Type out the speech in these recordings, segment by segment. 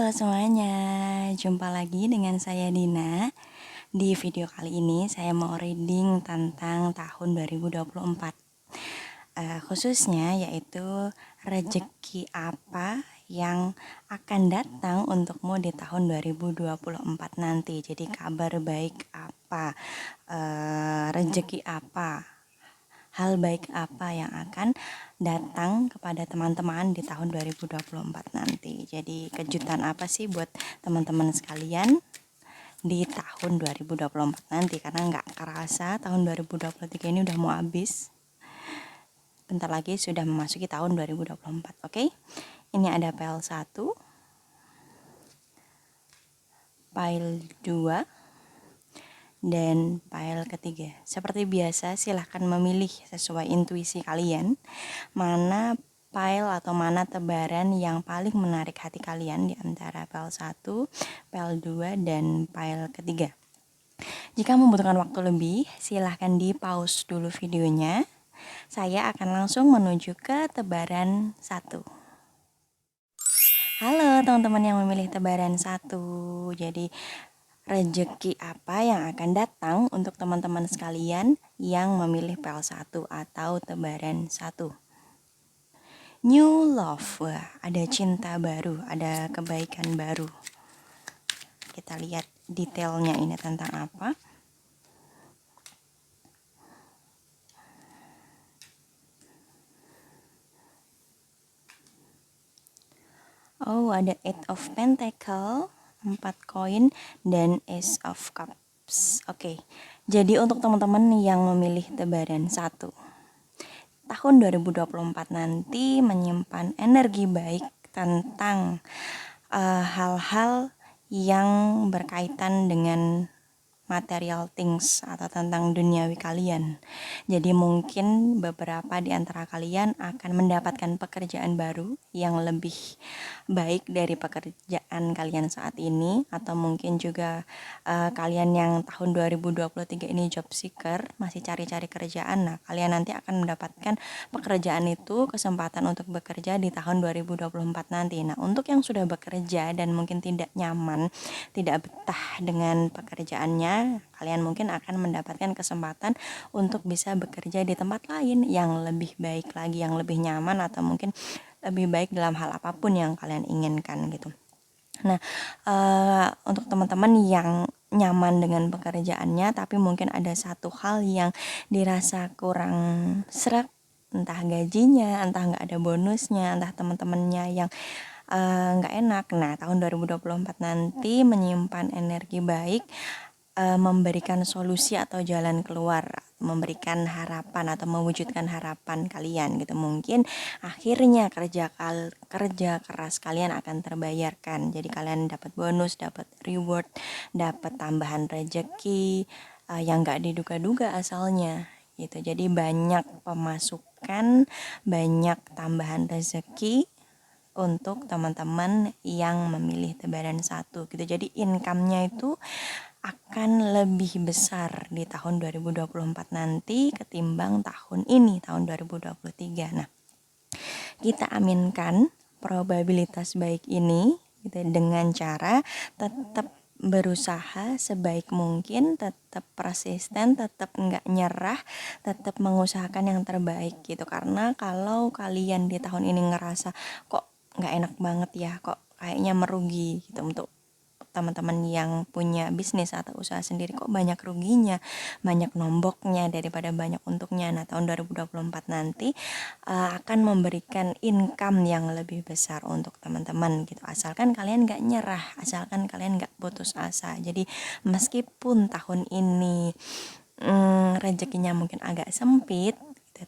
Halo semuanya, jumpa lagi dengan saya Dina. Di video kali ini saya mau reading tentang tahun 2024. Khususnya yaitu rezeki apa yang akan datang untukmu di tahun 2024 nanti. Jadi kabar baik apa, rezeki apa, hal baik apa yang akan datang kepada teman-teman di tahun 2024 nanti. Jadi kejutan apa sih buat teman-teman sekalian di tahun 2024 nanti, karena nggak kerasa tahun 2023 ini udah mau habis. Bentar lagi sudah memasuki tahun 2024. Oke. Ini ada file 1, file 2, dan file ketiga. Seperti biasa, silahkan memilih sesuai intuisi kalian mana file atau mana tebaran yang paling menarik hati kalian di antara file 1, file 2, dan file ketiga. Jika membutuhkan waktu lebih, silahkan di pause dulu videonya. Saya akan langsung menuju ke tebaran 1. Halo teman-teman yang memilih tebaran 1. Jadi rezeki apa yang akan datang untuk teman-teman sekalian yang memilih file 1 atau tebaran 1? New love, wah, ada cinta baru, ada kebaikan baru. Kita lihat detailnya ini tentang apa. Oh, ada Eight of Pentacle, 4 koin, dan Ace of Cups. Oke, jadi untuk teman-teman yang memilih tebaran 1, tahun 2024 nanti menyimpan energi baik tentang hal-hal yang berkaitan dengan material things atau tentang duniawi kalian. Jadi mungkin beberapa di antara kalian akan mendapatkan pekerjaan baru yang lebih baik dari pekerjaan kalian saat ini, atau mungkin juga kalian yang tahun 2023 ini job seeker, masih cari-cari kerjaan. Nah, kalian nanti akan mendapatkan pekerjaan itu, kesempatan untuk bekerja di tahun 2024 nanti. Nah, untuk yang sudah bekerja dan mungkin tidak nyaman, tidak betah dengan pekerjaannya, kalian mungkin akan mendapatkan kesempatan untuk bisa bekerja di tempat lain yang lebih baik lagi, yang lebih nyaman, atau mungkin lebih baik dalam hal apapun yang kalian inginkan gitu. Nah, untuk teman-teman yang nyaman dengan pekerjaannya tapi mungkin ada satu hal yang dirasa kurang serak, entah gajinya, entah nggak ada bonusnya, entah teman-temannya yang nggak enak. Nah, tahun 2024 nanti menyimpan energi baik, memberikan solusi atau jalan keluar, memberikan harapan atau mewujudkan harapan kalian gitu. Mungkin akhirnya kerja keras kalian akan terbayarkan. Jadi kalian dapat bonus, dapat reward, dapat tambahan rezeki yang nggak diduga-duga asalnya gitu. Jadi banyak pemasukan, banyak tambahan rezeki untuk teman-teman yang memilih tebaran 1 gitu. Jadi income-nya itu akan lebih besar di tahun 2024 nanti ketimbang tahun ini, tahun 2023. Nah, kita aminkan probabilitas baik ini gitu, dengan cara tetap berusaha sebaik mungkin, tetap persisten, tetap nggak nyerah, tetap mengusahakan yang terbaik gitu. Karena kalau kalian di tahun ini ngerasa kok nggak enak banget ya, kok kayaknya merugi gitu, untuk teman-teman yang punya bisnis atau usaha sendiri, kok banyak ruginya, banyak nomboknya daripada banyak untungnya. Nah, tahun 2024 nanti akan memberikan income yang lebih besar untuk teman-teman gitu, asalkan kalian gak nyerah, asalkan kalian gak putus asa. Jadi meskipun tahun ini rezekinya mungkin agak sempit,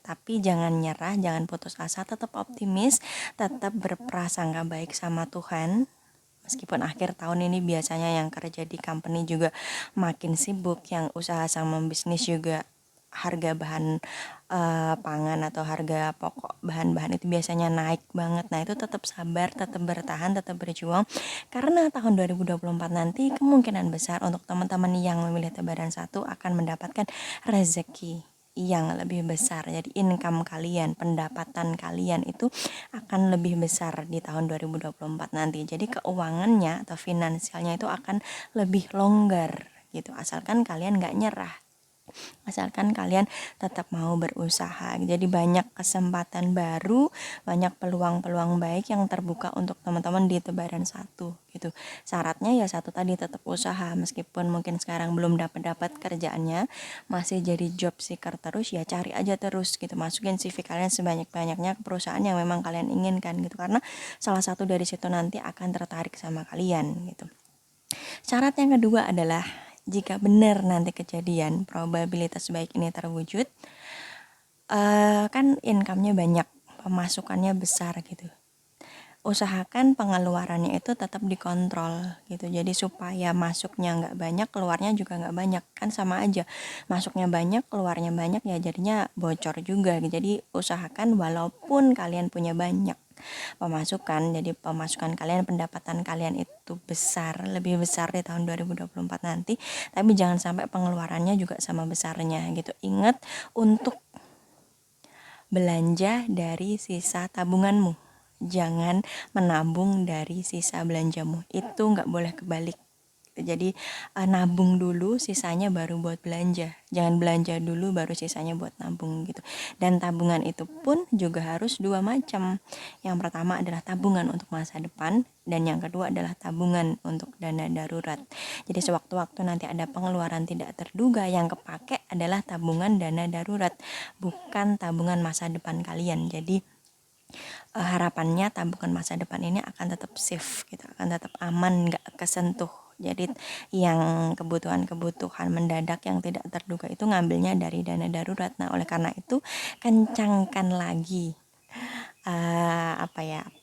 tapi jangan nyerah, jangan putus asa, tetap optimis, tetap berprasangka baik sama Tuhan. Meskipun akhir tahun ini biasanya yang kerja di company juga makin sibuk, yang usaha sama bisnis juga harga bahan pangan atau harga pokok bahan-bahan itu biasanya naik banget. Nah, itu tetap sabar, tetap bertahan, tetap berjuang, karena tahun 2024 nanti kemungkinan besar untuk teman-teman yang memilih tebaran 1 akan mendapatkan rezeki yang lebih besar. Jadi income kalian, pendapatan kalian itu akan lebih besar di tahun 2024 nanti. Jadi keuangannya atau finansialnya itu akan lebih longgar gitu. Asalkan kalian nggak nyerah. Asalkan kalian tetap mau berusaha. Jadi banyak kesempatan baru, banyak peluang-peluang baik yang terbuka untuk teman-teman di tebaran 1 gitu. Syaratnya ya satu tadi, tetap usaha, meskipun mungkin sekarang belum dapat kerjaannya, masih jadi job seeker terus, ya cari aja terus gitu. Masukin CV kalian sebanyak-banyaknya ke perusahaan yang memang kalian inginkan gitu, karena salah satu dari situ nanti akan tertarik sama kalian gitu. Syarat yang kedua adalah jika benar nanti kejadian probabilitas baik ini terwujud, kan income-nya banyak, pemasukannya besar gitu. Usahakan pengeluarannya itu tetap dikontrol gitu. Jadi supaya masuknya nggak banyak, keluarnya juga nggak banyak. Kan sama aja, masuknya banyak, keluarnya banyak, ya jadinya bocor juga. Jadi usahakan walaupun kalian punya banyak pemasukan, jadi pemasukan kalian, pendapatan kalian itu besar, lebih besar di tahun 2024 nanti, tapi jangan sampai pengeluarannya juga sama besarnya gitu. Ingat untuk belanja dari sisa tabunganmu, jangan menabung dari sisa belanjamu, itu nggak boleh kebalik. Jadi nabung dulu, sisanya baru buat belanja. Jangan belanja dulu baru sisanya buat nabung gitu. Dan tabungan itu pun juga harus dua macam. Yang pertama adalah tabungan untuk masa depan, dan yang kedua adalah tabungan untuk dana darurat. Jadi sewaktu-waktu nanti ada pengeluaran tidak terduga, yang kepake adalah tabungan dana darurat, bukan tabungan masa depan kalian. Jadi harapannya tabungan masa depan ini akan tetap safe gitu, akan tetap aman, nggak kesentuh. Jadi yang kebutuhan-kebutuhan mendadak yang tidak terduga itu ngambilnya dari dana darurat. Nah, oleh karena itu kencangkan lagi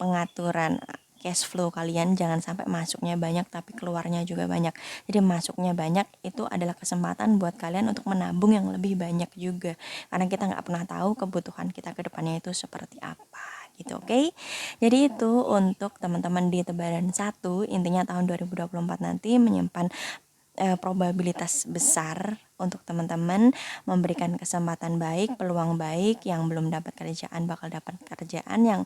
pengaturan cash flow kalian, jangan sampai masuknya banyak tapi keluarnya juga banyak. Jadi masuknya banyak itu adalah kesempatan buat kalian untuk menabung yang lebih banyak juga, karena kita nggak pernah tahu kebutuhan kita ke depannya itu seperti apa gitu. Oke. Jadi itu untuk teman-teman di tebaran 1, intinya tahun 2024 nanti menyimpan probabilitas besar untuk teman-teman, memberikan kesempatan baik, peluang baik. Yang belum dapat kerjaan bakal dapat kerjaan, yang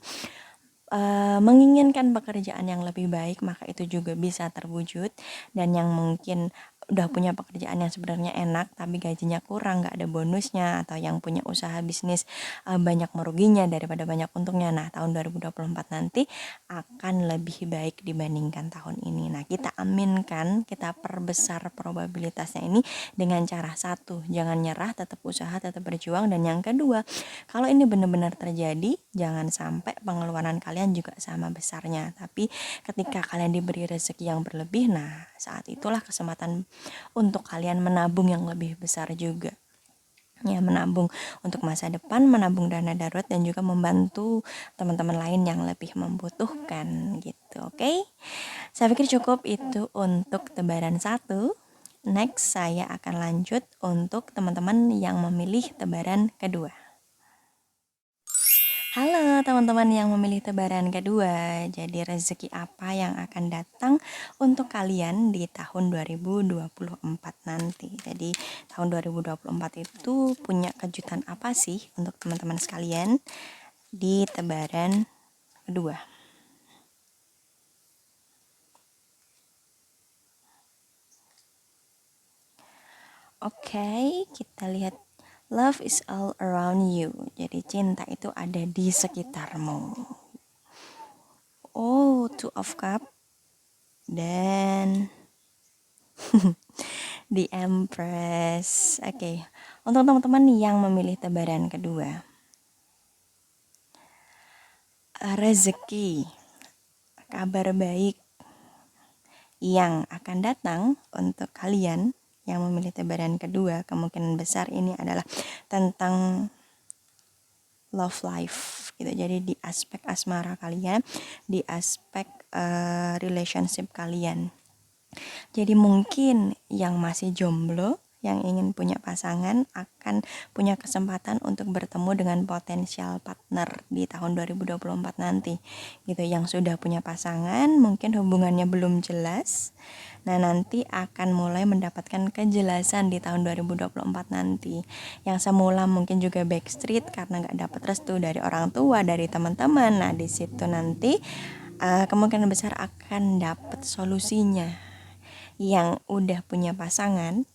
menginginkan pekerjaan yang lebih baik maka itu juga bisa terwujud. Dan yang mungkin udah punya pekerjaan yang sebenarnya enak tapi gajinya kurang, nggak ada bonusnya, atau yang punya usaha bisnis banyak meruginya daripada banyak untungnya, nah tahun 2024 nanti akan lebih baik dibandingkan tahun ini. Nah, kita aminkan, kita perbesar probabilitasnya ini dengan cara satu, jangan nyerah, tetap usaha, tetap berjuang. Dan yang kedua, kalau ini benar-benar terjadi, jangan sampai pengeluaran kalian juga sama besarnya, tapi ketika kalian diberi rezeki yang berlebih, nah saat itulah kesempatan untuk kalian menabung yang lebih besar juga. Ya, menabung untuk masa depan, menabung dana darurat, dan juga membantu teman-teman lain yang lebih membutuhkan gitu. Oke? Saya pikir cukup itu untuk tebaran 1. Next, saya akan lanjut untuk teman-teman yang memilih tebaran kedua. Halo teman-teman yang memilih tebaran kedua, jadi rezeki apa yang akan datang untuk kalian di tahun 2024 nanti? Jadi tahun 2024 itu punya kejutan apa sih untuk teman-teman sekalian di tebaran kedua? Oke, kita lihat. Love is all around you. Jadi cinta itu ada di sekitarmu. Oh, Two of Cup dan The Empress. Oke. Untuk teman-teman yang memilih tebaran kedua, rezeki, kabar baik yang akan datang untuk kalian yang memilih tebaran kedua, kemungkinan besar ini adalah tentang love life gitu. Jadi di aspek asmara kalian, di aspek relationship kalian. Jadi mungkin yang masih jomblo, yang ingin punya pasangan akan punya kesempatan untuk bertemu dengan potensial partner di tahun 2024 nanti gitu. Yang sudah punya pasangan mungkin hubungannya belum jelas, nah nanti akan mulai mendapatkan kejelasan di tahun 2024 nanti. Yang semula mungkin juga backstreet karena gak dapat restu dari orang tua, dari teman-teman, nah di situ nanti kemungkinan besar akan dapat solusinya. Yang udah punya pasangan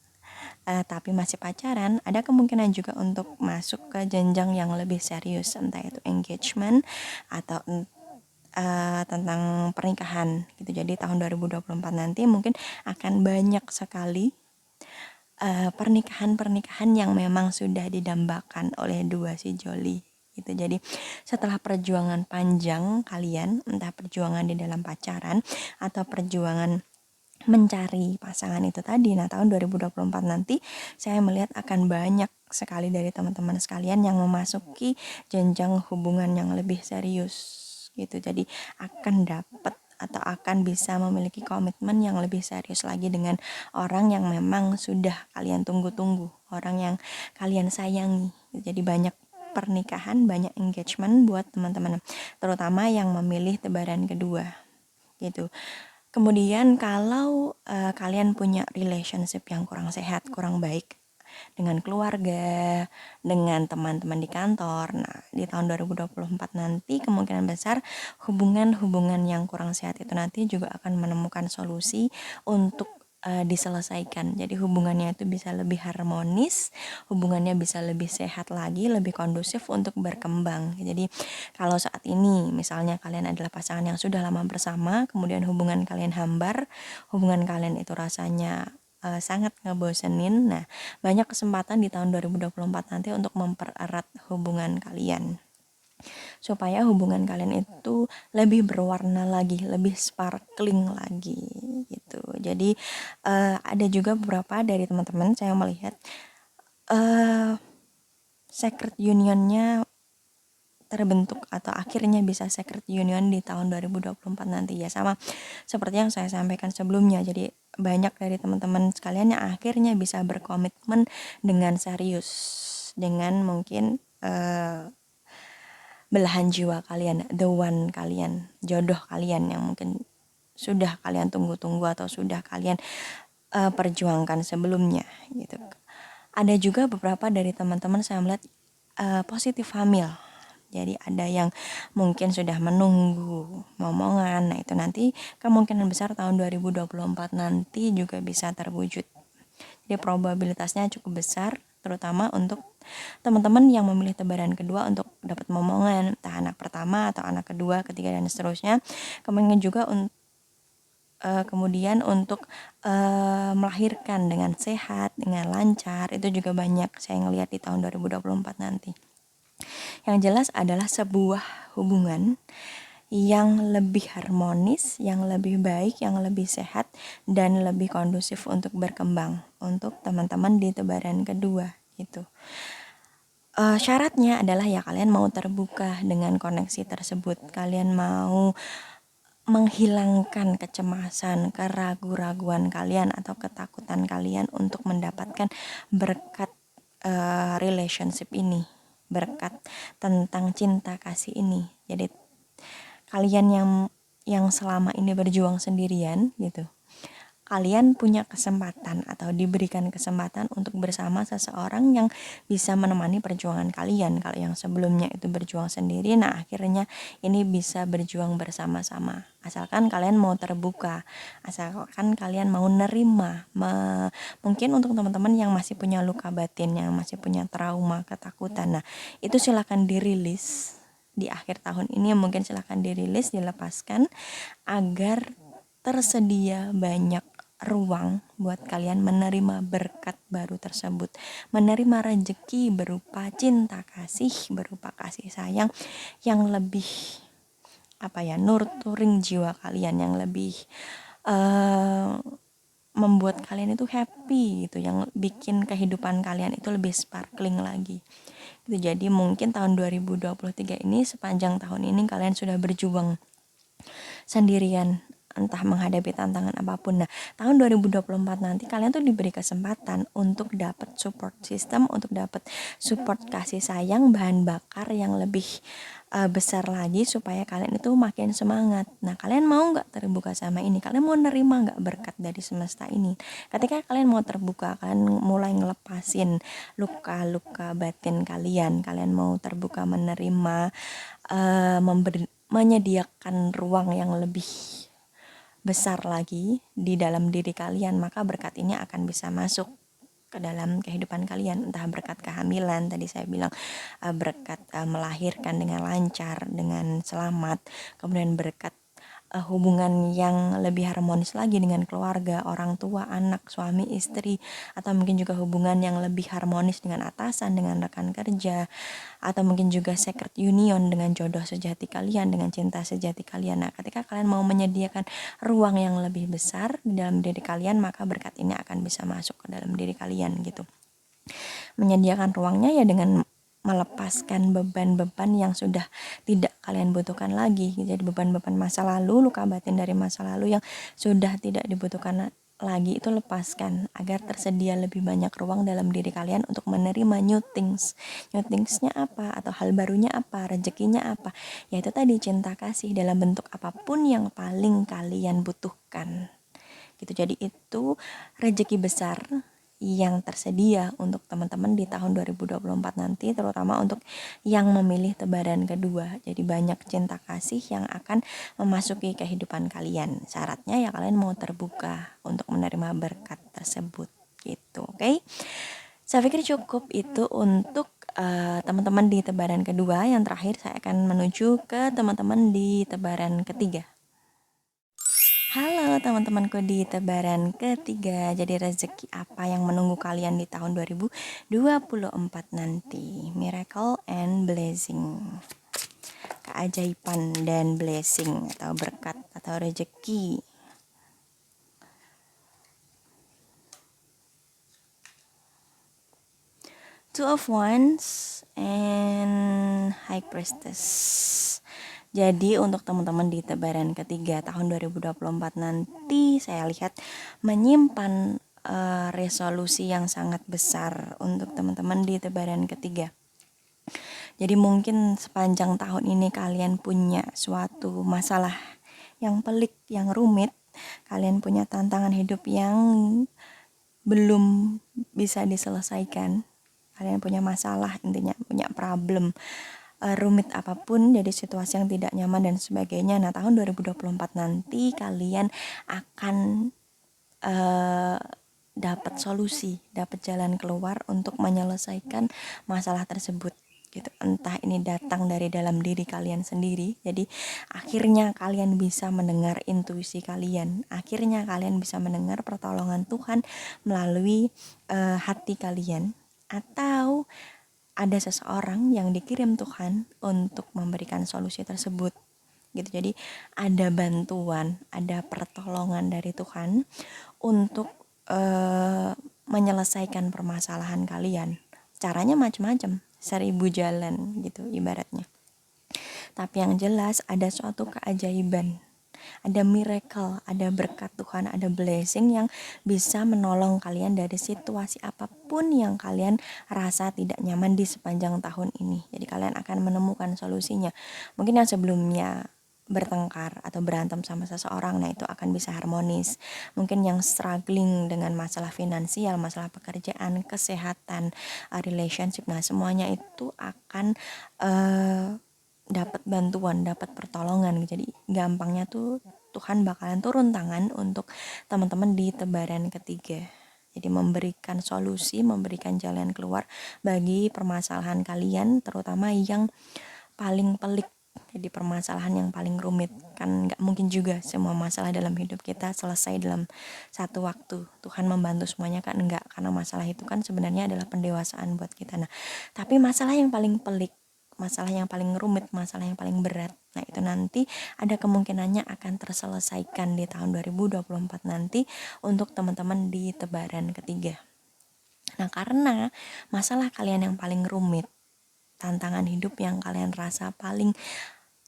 tapi masih pacaran, ada kemungkinan juga untuk masuk ke jenjang yang lebih serius, entah itu engagement atau tentang pernikahan gitu. Jadi tahun 2024 nanti mungkin akan banyak sekali pernikahan-pernikahan yang memang sudah didambakan oleh dua si Joli gitu. Jadi setelah perjuangan panjang kalian, entah perjuangan di dalam pacaran atau perjuangan mencari pasangan itu tadi, nah tahun 2024 nanti saya melihat akan banyak sekali dari teman-teman sekalian yang memasuki jenjang hubungan yang lebih serius gitu. Jadi akan dapat atau akan bisa memiliki komitmen yang lebih serius lagi dengan orang yang memang sudah kalian tunggu-tunggu, orang yang kalian sayangi. Jadi banyak pernikahan, banyak engagement buat teman-teman, terutama yang memilih tebaran kedua gitu. Kemudian kalau kalian punya relationship yang kurang sehat, kurang baik dengan keluarga, dengan teman-teman di kantor, nah di tahun 2024 nanti kemungkinan besar hubungan-hubungan yang kurang sehat itu nanti juga akan menemukan solusi untuk diselesaikan. Jadi hubungannya itu bisa lebih harmonis, hubungannya bisa lebih sehat lagi, lebih kondusif untuk berkembang. Jadi kalau saat ini misalnya kalian adalah pasangan yang sudah lama bersama, kemudian hubungan kalian hambar, hubungan kalian itu rasanya sangat ngebosenin. Nah, banyak kesempatan di tahun 2024 nanti untuk mempererat hubungan kalian, supaya hubungan kalian itu lebih berwarna lagi, lebih sparkling lagi gitu. Jadi ada juga beberapa dari teman-teman saya melihat secret unionnya terbentuk atau akhirnya bisa secret union di tahun 2024 nanti ya, sama seperti yang saya sampaikan sebelumnya. Jadi banyak dari teman-teman sekalian yang akhirnya bisa berkomitmen dengan serius dengan mungkin belahan jiwa kalian, the one kalian, jodoh kalian yang mungkin sudah kalian tunggu-tunggu atau sudah kalian perjuangkan sebelumnya gitu. Ada juga beberapa dari teman-teman saya melihat positif hamil. Jadi ada yang mungkin sudah menunggu momongan. Nah itu nanti kemungkinan besar tahun 2024 nanti juga bisa terwujud. Jadi probabilitasnya cukup besar, terutama untuk teman-teman yang memilih tebaran kedua untuk dapat momongan, entah anak pertama atau anak kedua, ketiga dan seterusnya. Kemudian juga kemudian untuk melahirkan dengan sehat, dengan lancar, itu juga banyak saya ngelihat di tahun 2024 nanti. Yang jelas adalah sebuah hubungan yang lebih harmonis, yang lebih baik, yang lebih sehat, dan lebih kondusif untuk berkembang untuk teman-teman di tebaran kedua gitu. Syaratnya adalah ya kalian mau terbuka dengan koneksi tersebut, kalian mau menghilangkan kecemasan, keraguan-raguan kalian atau ketakutan kalian untuk mendapatkan berkat relationship ini, berkat tentang cinta kasih ini. Jadi kalian yang selama ini berjuang sendirian gitu, kalian punya kesempatan atau diberikan kesempatan untuk bersama seseorang yang bisa menemani perjuangan kalian. Kalau yang sebelumnya itu berjuang sendiri, nah akhirnya ini bisa berjuang bersama-sama. Asalkan kalian mau terbuka, asalkan kalian mau nerima. Mungkin untuk teman-teman yang masih punya luka batin, yang masih punya trauma, ketakutan, nah itu silakan dirilis di akhir tahun ini. Mungkin silakan dirilis, dilepaskan agar tersedia banyak ruang buat kalian menerima berkat baru tersebut, menerima rezeki berupa cinta kasih, berupa kasih sayang yang lebih nurturing jiwa kalian, yang lebih membuat kalian itu happy gitu, yang bikin kehidupan kalian itu lebih sparkling lagi gitu. Jadi mungkin tahun 2023 ini, sepanjang tahun ini kalian sudah berjuang sendirian entah menghadapi tantangan apapun. Nah, tahun 2024 nanti kalian tuh diberi kesempatan untuk dapat support system, untuk dapat support kasih sayang, bahan bakar yang lebih besar lagi supaya kalian itu makin semangat. Nah, kalian mau nggak terbuka sama ini? Kalian mau nerima nggak berkat dari semesta ini? Ketika kalian mau terbuka, kalian mulai ngelepasin luka-luka batin kalian mau terbuka menerima, menyediakan ruang yang lebih besar lagi di dalam diri kalian, maka berkat ini akan bisa masuk ke dalam kehidupan kalian, entah berkat kehamilan tadi saya bilang, berkat melahirkan dengan lancar, dengan selamat, kemudian berkat hubungan yang lebih harmonis lagi dengan keluarga, orang tua, anak, suami, istri, atau mungkin juga hubungan yang lebih harmonis dengan atasan, dengan rekan kerja, atau mungkin juga secret union dengan jodoh sejati kalian, dengan cinta sejati kalian. Nah, ketika kalian mau menyediakan ruang yang lebih besar di dalam diri kalian, maka berkat ini akan bisa masuk ke dalam diri kalian gitu. Menyediakan ruangnya ya dengan melepaskan beban-beban yang sudah tidak kalian butuhkan lagi. Jadi beban-beban masa lalu, luka batin dari masa lalu yang sudah tidak dibutuhkan lagi itu lepaskan agar tersedia lebih banyak ruang dalam diri kalian untuk menerima new things. New thingsnya apa? Atau hal barunya apa? Rezekinya apa? Yaitu tadi cinta kasih dalam bentuk apapun yang paling kalian butuhkan. Gitu. Jadi itu rezeki besar yang tersedia untuk teman-teman di tahun 2024 nanti, terutama untuk yang memilih tebaran kedua. Jadi banyak cinta kasih yang akan memasuki kehidupan kalian. Syaratnya ya kalian mau terbuka untuk menerima berkat tersebut gitu, oke? Saya pikir cukup itu untuk teman-teman di tebaran kedua. Yang terakhir saya akan menuju ke teman-teman di tebaran ketiga. Halo teman-temanku di tebaran ketiga. Jadi rezeki apa yang menunggu kalian di tahun 2024 nanti? Miracle and blessing. Keajaiban dan blessing atau berkat atau rezeki. Two of Wands and High Priestess. Jadi untuk teman-teman di tebaran ketiga tahun 2024 nanti saya lihat menyimpan resolusi yang sangat besar untuk teman-teman di tebaran ketiga. Jadi mungkin sepanjang tahun ini kalian punya suatu masalah yang pelik, yang rumit. Kalian punya tantangan hidup yang belum bisa diselesaikan. Kalian punya masalah, intinya punya problem. Rumit apapun, jadi situasi yang tidak nyaman dan sebagainya. Nah, tahun 2024 nanti kalian akan dapat solusi, dapat jalan keluar untuk menyelesaikan masalah tersebut gitu. Entah ini datang dari dalam diri kalian sendiri. Jadi akhirnya kalian bisa mendengar intuisi kalian. Akhirnya kalian bisa mendengar pertolongan Tuhan melalui hati kalian, atau ada seseorang yang dikirim Tuhan untuk memberikan solusi tersebut gitu. Jadi ada bantuan, ada pertolongan dari Tuhan untuk menyelesaikan permasalahan kalian. Caranya macam-macam, 1000 jalan gitu ibaratnya. Tapi yang jelas ada suatu keajaiban, ada miracle, ada berkat Tuhan, ada blessing yang bisa menolong kalian dari situasi apapun yang kalian rasa tidak nyaman di sepanjang tahun ini. Jadi kalian akan menemukan solusinya. Mungkin yang sebelumnya bertengkar atau berantem sama seseorang, nah itu akan bisa harmonis. Mungkin yang struggling dengan masalah finansial, masalah pekerjaan, kesehatan, relationship, nah semuanya itu akan dapat bantuan, dapat pertolongan. Jadi gampangnya tuh Tuhan bakalan turun tangan untuk teman-teman di tebaran ketiga. Jadi memberikan solusi, memberikan jalan keluar bagi permasalahan kalian, terutama yang paling pelik. Jadi permasalahan yang paling rumit. Kan gak mungkin juga semua masalah dalam hidup kita selesai dalam satu waktu. Tuhan membantu semuanya kan enggak, karena masalah itu kan sebenarnya adalah pendewasaan buat kita. Nah, tapi masalah yang paling pelik, masalah yang paling rumit, masalah yang paling berat, nah itu nanti ada kemungkinannya akan terselesaikan di tahun 2024 nanti untuk teman-teman di tebaran ketiga. Nah, karena masalah kalian yang paling rumit, tantangan hidup yang kalian rasa paling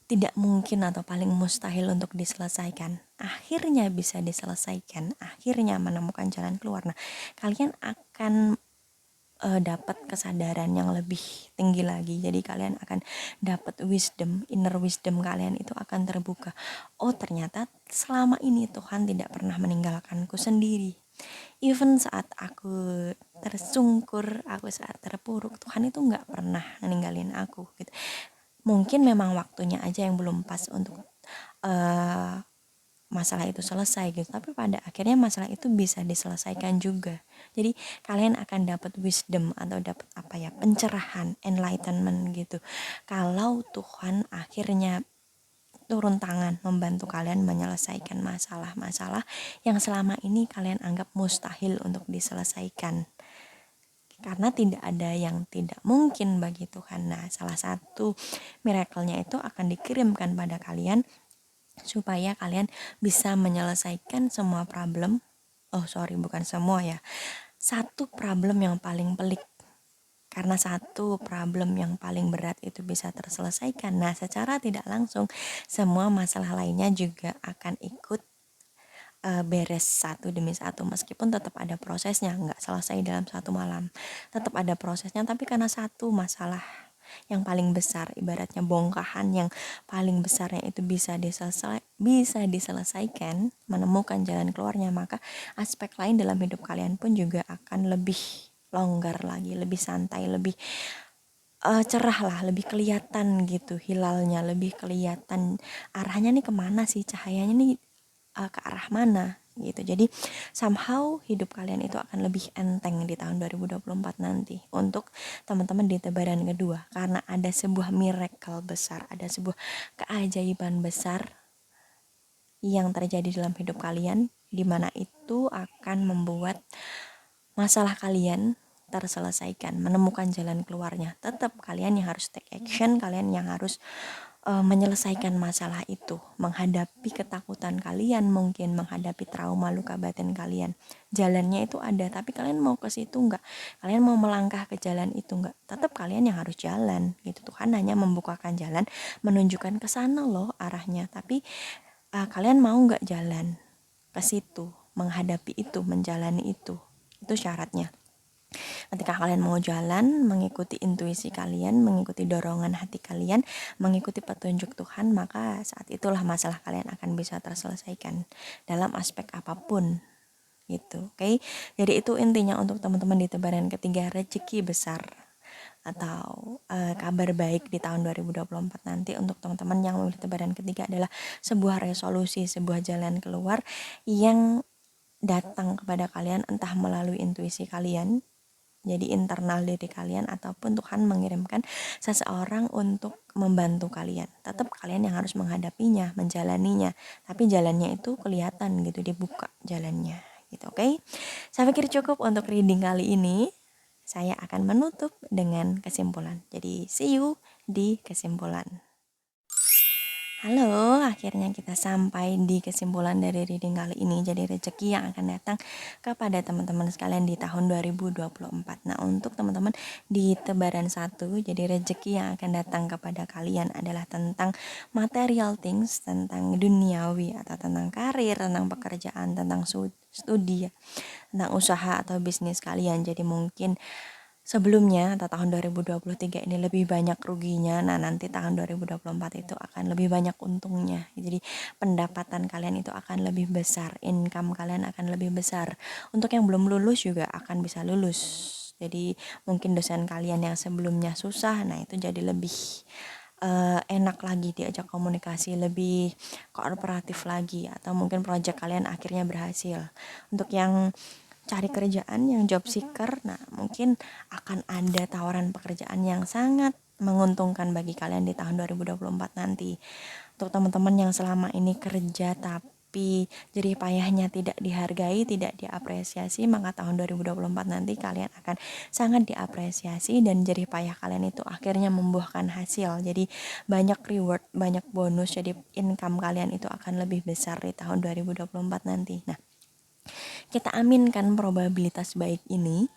tidak mungkin atau paling mustahil untuk diselesaikan, akhirnya bisa diselesaikan, akhirnya menemukan jalan keluar. Nah, kalian akan dapat kesadaran yang lebih tinggi lagi. Jadi kalian akan dapat wisdom, inner wisdom kalian itu akan terbuka. Oh, ternyata selama ini Tuhan tidak pernah meninggalkanku sendiri. Even saat aku tersungkur, aku saat terpuruk, Tuhan itu nggak pernah ninggalin aku gitu. Mungkin memang waktunya aja yang belum pas untuk masalah itu selesai gitu, tapi pada akhirnya masalah itu bisa diselesaikan juga. Jadi kalian akan dapat wisdom atau dapat pencerahan, enlightenment gitu, kalau Tuhan akhirnya turun tangan membantu kalian menyelesaikan masalah-masalah yang selama ini kalian anggap mustahil untuk diselesaikan, karena tidak ada yang tidak mungkin bagi Tuhan. Nah, salah satu miracle-nya itu akan dikirimkan pada kalian supaya kalian bisa menyelesaikan semua problem. Bukan semua ya, satu problem yang paling pelik, karena satu problem yang paling berat itu bisa terselesaikan. Nah, secara tidak langsung semua masalah lainnya juga akan ikut beres satu demi satu, meskipun tetap ada prosesnya, nggak selesai dalam satu malam, tetap ada prosesnya. Tapi karena satu masalah yang paling besar, ibaratnya bongkahan yang paling besarnya itu bisa diselesaikan, menemukan jalan keluarnya, maka aspek lain dalam hidup kalian pun juga akan lebih longgar lagi, lebih santai, lebih cerah lah, lebih kelihatan gitu hilalnya, lebih kelihatan arahnya nih kemana sih, cahayanya nih ke arah mana gitu. Jadi somehow hidup kalian itu akan lebih enteng di tahun 2024 nanti untuk teman-teman di tebaran kedua, karena ada sebuah miracle besar, ada sebuah keajaiban besar yang terjadi dalam hidup kalian, di mana itu akan membuat masalah kalian terselesaikan, menemukan jalan keluarnya. Tetap kalian yang harus take action, kalian yang harus menyelesaikan masalah itu, menghadapi ketakutan kalian, mungkin menghadapi trauma luka batin kalian. Jalannya itu ada, tapi kalian mau ke situ enggak? Kalian mau melangkah ke jalan itu enggak? Tetap kalian yang harus jalan gitu. Tuhan hanya membukakan jalan, menunjukkan ke sana loh arahnya, tapi kalian mau enggak jalan ke situ, menghadapi itu, menjalani itu. Itu syaratnya. Ketika kalian mau jalan, mengikuti intuisi kalian, mengikuti dorongan hati kalian, mengikuti petunjuk Tuhan, maka saat itulah masalah kalian akan bisa terselesaikan dalam aspek apapun gitu. Oke? Jadi itu intinya untuk teman-teman di tebaran ketiga, rezeki besar atau kabar baik di tahun 2024 nanti untuk teman-teman yang memilih tebaran ketiga adalah sebuah resolusi, sebuah jalan keluar yang datang kepada kalian entah melalui intuisi kalian, jadi internal diri kalian, ataupun Tuhan mengirimkan seseorang untuk membantu kalian. Tetap kalian yang harus menghadapinya, menjalaninya, tapi jalannya itu kelihatan gitu, dibuka jalannya gitu. Oke? Saya pikir cukup untuk reading kali ini. Saya akan menutup dengan kesimpulan. Jadi see you di kesimpulan. Halo, akhirnya kita sampai di kesimpulan dari reading kali ini. Jadi rezeki yang akan datang kepada teman-teman sekalian di tahun 2024. Nah, untuk teman-teman di tebaran 1, jadi rezeki yang akan datang kepada kalian adalah tentang material things, tentang duniawi atau tentang karir, tentang pekerjaan, tentang studi, tentang usaha atau bisnis kalian. Jadi mungkin sebelumnya atau tahun 2023 ini lebih banyak ruginya, nah nanti tahun 2024 itu akan lebih banyak untungnya. Jadi pendapatan kalian itu akan lebih besar, income kalian akan lebih besar. Untuk yang belum lulus juga akan bisa lulus. Jadi mungkin dosen kalian yang sebelumnya susah, nah itu jadi lebih enak lagi diajak komunikasi, lebih kooperatif lagi, atau mungkin proyek kalian akhirnya berhasil. Untuk yang cari kerjaan, yang job seeker, nah mungkin akan ada tawaran pekerjaan yang sangat menguntungkan bagi kalian di tahun 2024 nanti. Untuk teman-teman yang selama ini kerja tapi jerih payahnya tidak dihargai, tidak diapresiasi, maka tahun 2024 nanti kalian akan sangat diapresiasi dan jerih payah kalian itu akhirnya membuahkan hasil. Jadi banyak reward, banyak bonus, jadi income kalian itu akan lebih besar di tahun 2024 nanti. Nah, kita aminkan probabilitas baik ini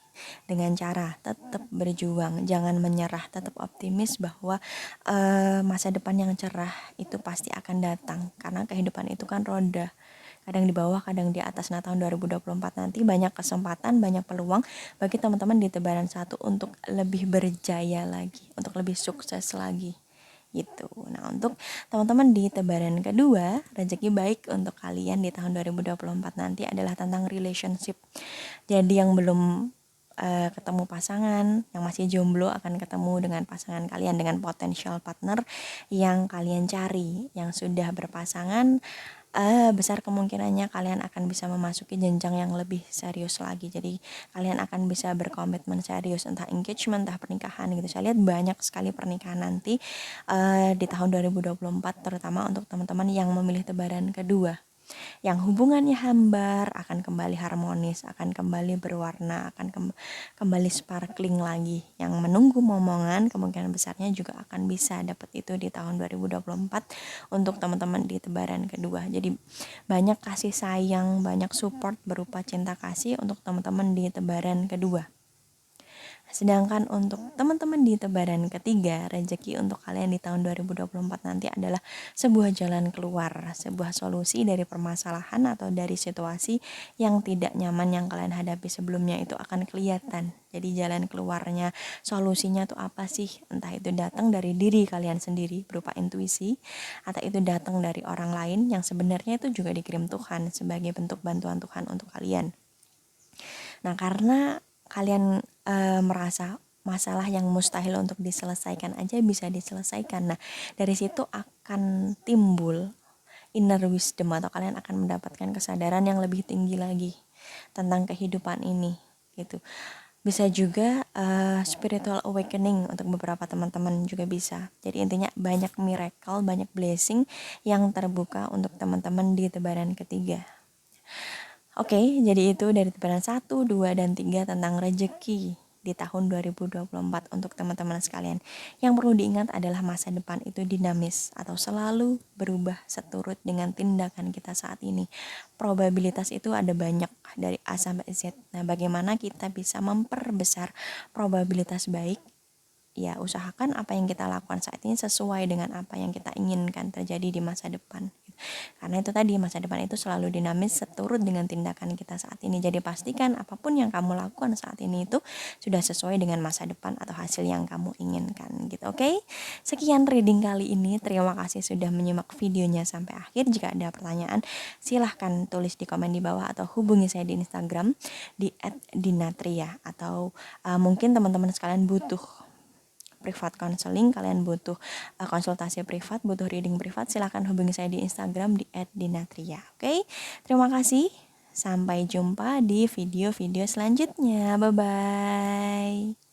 dengan cara tetap berjuang, jangan menyerah, tetap optimis bahwa masa depan yang cerah itu pasti akan datang, karena kehidupan itu kan roda, kadang di bawah, kadang di atas. Nah, tahun 2024 nanti banyak kesempatan, banyak peluang bagi teman-teman di Tebaran 1 untuk lebih berjaya lagi, untuk lebih sukses lagi gitu. Nah, untuk teman-teman di Tebaran kedua, rezeki baik untuk kalian di tahun 2024 nanti adalah tentang relationship. Jadi yang belum ketemu pasangan, yang masih jomblo akan ketemu dengan pasangan kalian, dengan potensial partner yang kalian cari. Yang sudah berpasangan, besar kemungkinannya kalian akan bisa memasuki jenjang yang lebih serius lagi. Jadi kalian akan bisa berkomitmen serius, entah engagement, entah pernikahan gitu. Saya lihat banyak sekali pernikahan nanti di tahun 2024, terutama untuk teman-teman yang memilih Tebaran kedua. Yang hubungannya hambar akan kembali harmonis, akan kembali berwarna, akan kembali sparkling lagi. Yang menunggu momongan kemungkinan besarnya juga akan bisa dapat itu di tahun 2024 untuk teman-teman di Tebaran kedua. Jadi banyak kasih sayang, banyak support berupa cinta kasih untuk teman-teman di Tebaran kedua. Sedangkan untuk teman-teman di Tebaran ketiga, rezeki untuk kalian di tahun 2024 nanti adalah sebuah jalan keluar, sebuah solusi dari permasalahan atau dari situasi yang tidak nyaman yang kalian hadapi sebelumnya itu akan kelihatan. Jadi jalan keluarnya, solusinya tuh apa sih? Entah itu datang dari diri kalian sendiri berupa intuisi, atau itu datang dari orang lain yang sebenarnya itu juga dikirim Tuhan sebagai bentuk bantuan Tuhan untuk kalian. Nah, karena kalian merasa masalah yang mustahil untuk diselesaikan aja bisa diselesaikan. Nah, dari situ akan timbul inner wisdom, atau kalian akan mendapatkan kesadaran yang lebih tinggi lagi tentang kehidupan ini gitu. Bisa juga spiritual awakening untuk beberapa teman-teman juga bisa. Jadi intinya banyak miracle, banyak blessing yang terbuka untuk teman-teman di Tebaran ketiga. Oke, jadi itu dari Tebaran 1, 2, dan 3 tentang rezeki di tahun 2024 untuk teman-teman sekalian. Yang perlu diingat adalah masa depan itu dinamis atau selalu berubah seturut dengan tindakan kita saat ini. Probabilitas itu ada banyak dari A sampai Z. Nah, bagaimana kita bisa memperbesar probabilitas baik? Ya, usahakan apa yang kita lakukan saat ini sesuai dengan apa yang kita inginkan terjadi di masa depan. Karena itu tadi, masa depan itu selalu dinamis seturut dengan tindakan kita saat ini. Jadi pastikan apapun yang kamu lakukan saat ini itu sudah sesuai dengan masa depan atau hasil yang kamu inginkan gitu. Oke? Sekian reading kali ini. Terima kasih sudah menyimak videonya sampai akhir. Jika ada pertanyaan, silahkan tulis di komen di bawah atau hubungi saya di Instagram di @dinatria, atau mungkin teman-teman sekalian butuh privat counseling, kalian butuh konsultasi privat, butuh reading privat, silahkan hubungi saya di Instagram di @dinatria. Oke, terima kasih. Sampai jumpa di video-video selanjutnya. Bye-bye.